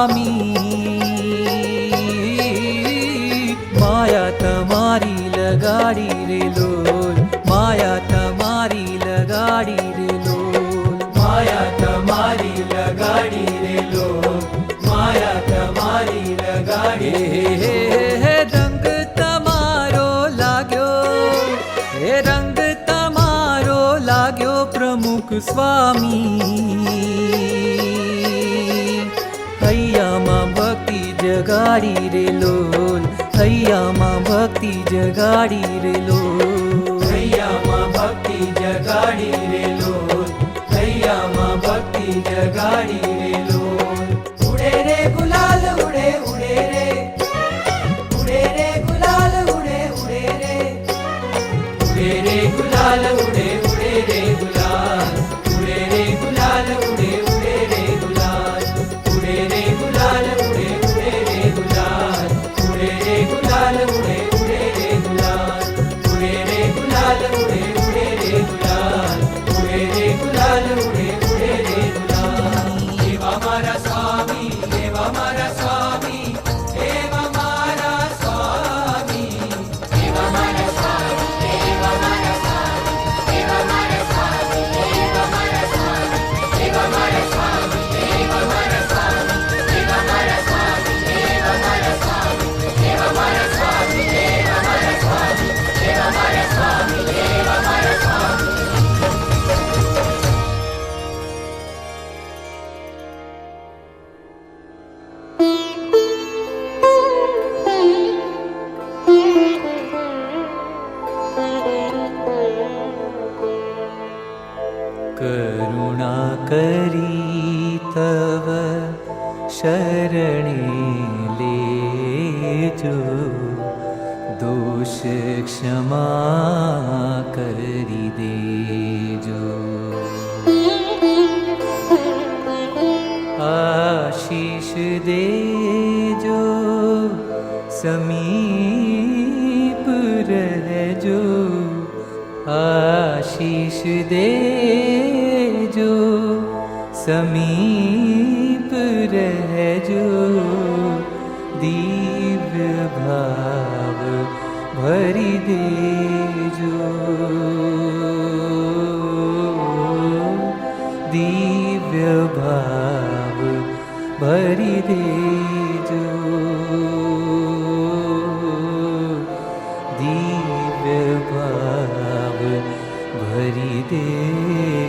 સ્વામી માયા તમારી લગાડી રે લોલ માયા તમારી લગાડી રે લોલ માયા તમારી લગાડી રે લોલ માયા તમારી લગાડી રે લોલ. રંગ તમારો લાગ્યો હે રંગ તમારો લાગ્યો પ્રમુખ સ્વામી હૈયામાં ભક્તિ જગાડી રે લોલ હૈયામાં ભક્તિ જગાડી રે લોલ હૈયામાં ભક્તિ જગાડી રે લોલ હૈયામાં ભક્તિ જગાડી રે લોલ. ઉડે રે ગુલાલ ઉડે ઉડે રે ઉડે રે ગુલાલ ઉડે ઉડે રે ઉડે રે ગુલાલ ઉડે ઉડે રે ગુલાલ ઉડે રે ગુલાલ ઉડે ઉડે રે ગુલાલ ઉડે રે ગુલાલ ઉડે ઉડે રે ગુલાલ ઉડે રે ગુલાલ ઉડે ઉડે રે ગુલાલ ઉડે રે ગુલાલ ઉડે ઉડે રે ગુલાલ ઉડે રે ગુલાલ ઉડે ઉડે રે ગુલાલ. એવા મારા સ્વામી એવા મારા સ્વામી એવા મારા સ્વામી એવા મારા સ્વામી એવા મારા સ્વામી એવા મારા સ્વામી એવા મારા સ્વામી એવા મારા સ્વામી એવા મારા સ્વામી એવા મારા સ્વામી એવા મારા સ્વામી એવા મારા સ્વામી એવા મારા સ્વામી એવા મારા સ્વામી એવા મારા સ્વામી. કરુણા કરી તવ શરણે લેજો દોષ ક્ષમા કરી દેજો આશીષ દેજો સમીપ રહેજો આશીષ દેજો સમીપ રહેજો દિવ્ય ભાવ ભરી દેજો દિવ્ય ભાવ ભરી દેજો દિવ્ય ભાવ ભરી દેજો.